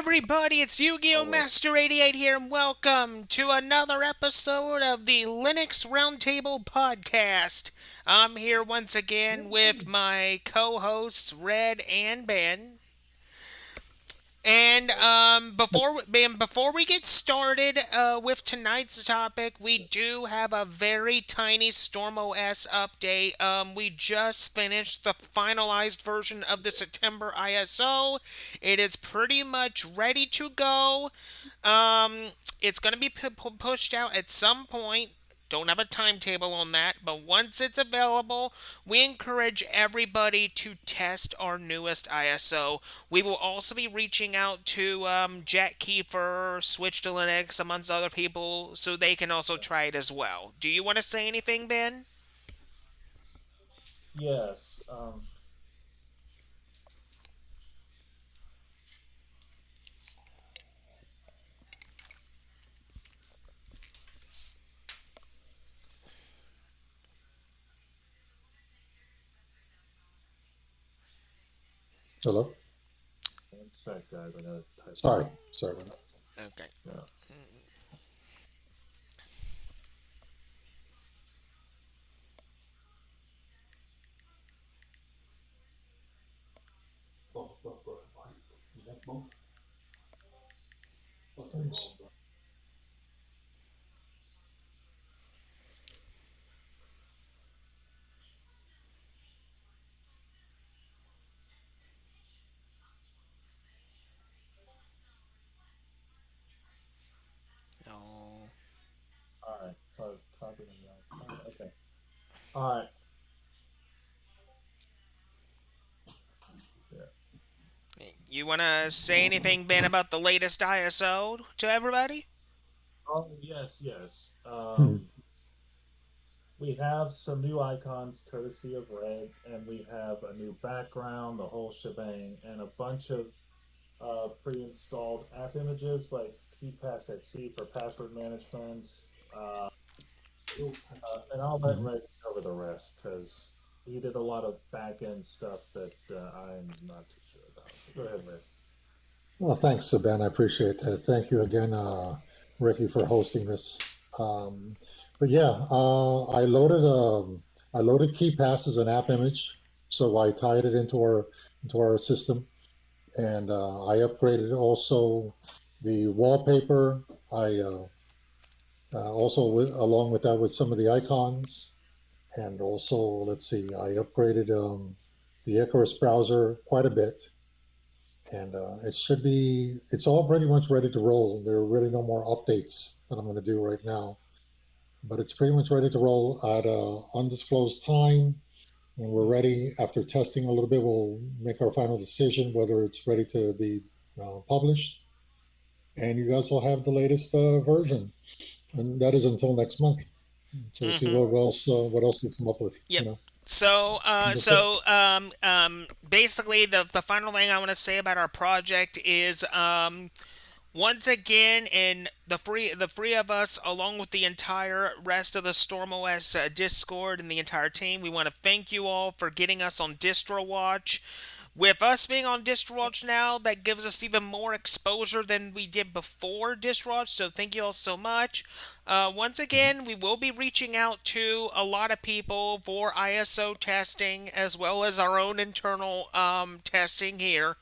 everybody, it's Yu-Gi-Oh! Master 88 here, and welcome to another episode of the Linux Roundtable podcast. I'm here once again with my co-hosts, Red and Ben. And before we get started with tonight's topic, we do have a very tiny Storm OS update. We just finished the finalized version of the September ISO. It is pretty much ready to go. It's going to be pushed out at some point. Don't have a timetable on that, but once it's available, we encourage everybody to test our newest ISO. We will also be reaching out to Jack Kiefer, Switch to Linux, amongst other people, so they can also try it as well. Do you want to say anything, Ben? Yes. Hello? One sec, guys. I gotta type Sorry. Sorry about that. Okay. Yeah. Thanks. Oh. All right. So I've copied them. Okay. All right. Yeah. You want to say anything, Ben, about the latest ISO to everybody? Oh, yes, yes. Hmm. We have some new icons courtesy of Red, and we have a new background, the whole shebang, and a bunch of pre-installed app images like KeyPass.c for password management. Uh, and I'll let Mhm. Red cover the rest because he did a lot of back end stuff that I'm not too sure about. So go ahead, Red. Well, thanks, Ben. I appreciate that. Thank you again, Ricky, for hosting this. But yeah, I loaded KeyPass as an app image, so I tied it into our system, and I upgraded also the wallpaper. I also along with that with some of the icons. And also, let's see, I upgraded the Icarus browser quite a bit, and it's all pretty much ready to roll. There are really no more updates that I'm going to do right now, but it's pretty much ready to roll at undisclosed time. When we're ready, after testing a little bit, we'll make our final decision whether it's ready to be published. And you guys will have the latest version, and that is until next month. So we'll see Mm-hmm. what else we come up with. Yep. So, That's it. basically, the final thing I want to say about our project is, once again, in the three of us, along with the entire rest of the StormOS Discord and the entire team, we want to thank you all for getting us on DistroWatch. With us being on DistroWatch now, that gives us even more exposure than we did before DistroWatch. So thank you all so much. Once again, we will be reaching out to a lot of people for ISO testing as well as our own internal testing here.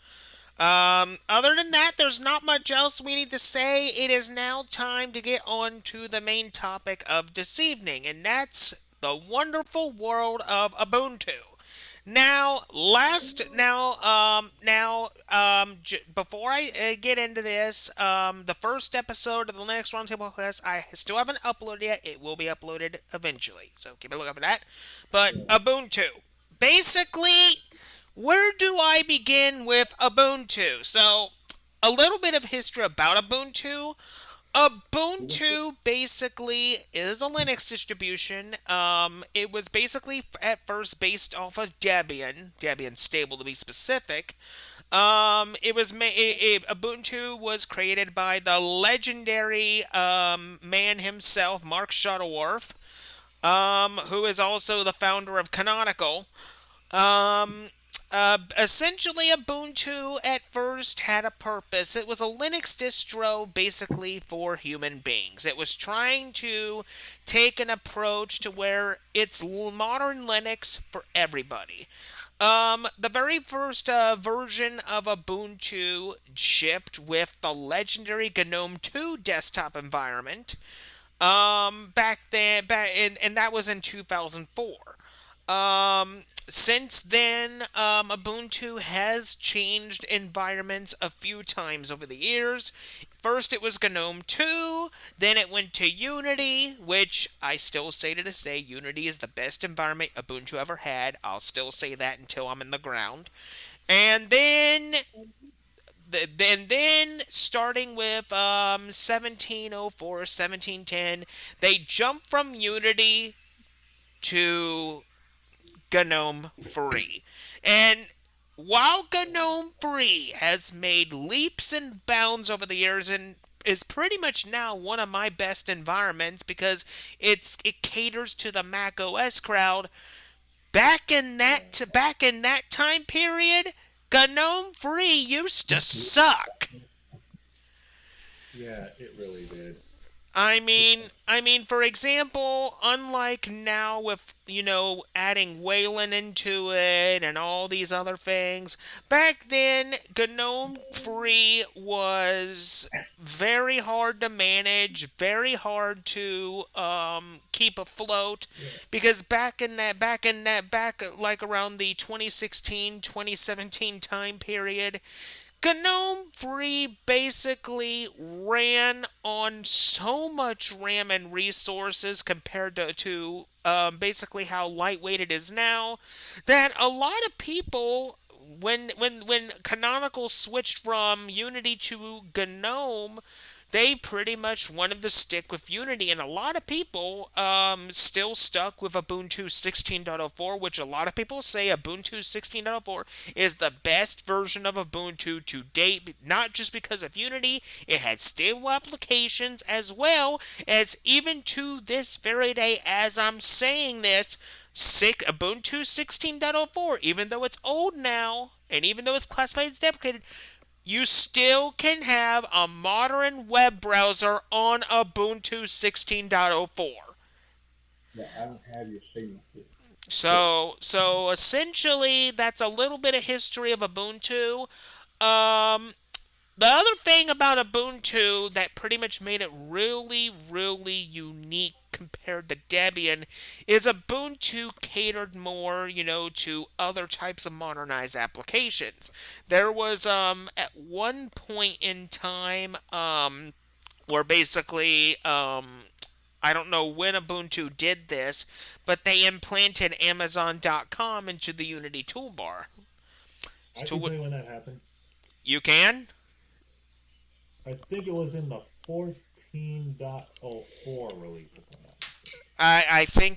Other than that, there's not much else we need to say. It is now time to get on to the main topic of this evening, and that's the wonderful world of Ubuntu. Before I get into this, the first episode of the Linux Roundtable Quest, I still haven't uploaded yet. It will be uploaded eventually, so keep a lookout for that. But Ubuntu, basically, where do I begin with Ubuntu? So, a little bit of history about Ubuntu. Ubuntu basically is a Linux distribution. It was basically at first based off of Debian stable to be specific. Ubuntu was created by the legendary man himself, Mark Shuttleworth, who is also the founder of Canonical. Um, Essentially, Ubuntu at first had a purpose. It was a Linux distro basically for human beings. It was trying to take an approach to where it's modern Linux for everybody. The very first version of Ubuntu shipped with the legendary GNOME 2 desktop environment. And that was in 2004. Since then, Ubuntu has changed environments a few times over the years. First, it was GNOME 2, then it went to Unity, which I still say to this day, Unity is the best environment Ubuntu ever had. I'll still say that until I'm in the ground. And then starting with 1704, 1710, they jumped from Unity to GNOME Free. And while GNOME Free has made leaps and bounds over the years and is pretty much now one of my best environments because it caters to the Mac OS crowd. Back in that time period, GNOME Free used to suck. Yeah, it really did. For example, unlike now with, adding Wayland into it and all these other things, back then, GNOME Free was very hard to manage, very hard to keep afloat, Yeah, because back like around the 2016, 2017 time period, GNOME Free basically ran on so much RAM and resources compared to basically how lightweight it is now that a lot of people, when Canonical switched from Unity to GNOME, they pretty much wanted to stick with Unity, and a lot of people still stuck with Ubuntu 16.04, which a lot of people say Ubuntu 16.04 is the best version of Ubuntu to date, not just because of Unity, it had stable applications as well as even to this very day as I'm saying this, Ubuntu 16.04, even though it's old now, and even though it's classified as deprecated, you still can have a modern web browser on Ubuntu 16.04. Yeah, I don't have your signature. So essentially, that's a little bit of history of Ubuntu. Um, the other thing about Ubuntu that pretty much made it really, really unique compared to Debian is Ubuntu catered more, to other types of modernized applications. There was at one point in time where basically I don't know when Ubuntu did this, but they implanted Amazon.com into the Unity toolbar. I To can what tell you when that happened. you can. I think it was in the 14.04 release, if I'm not mistaken. I think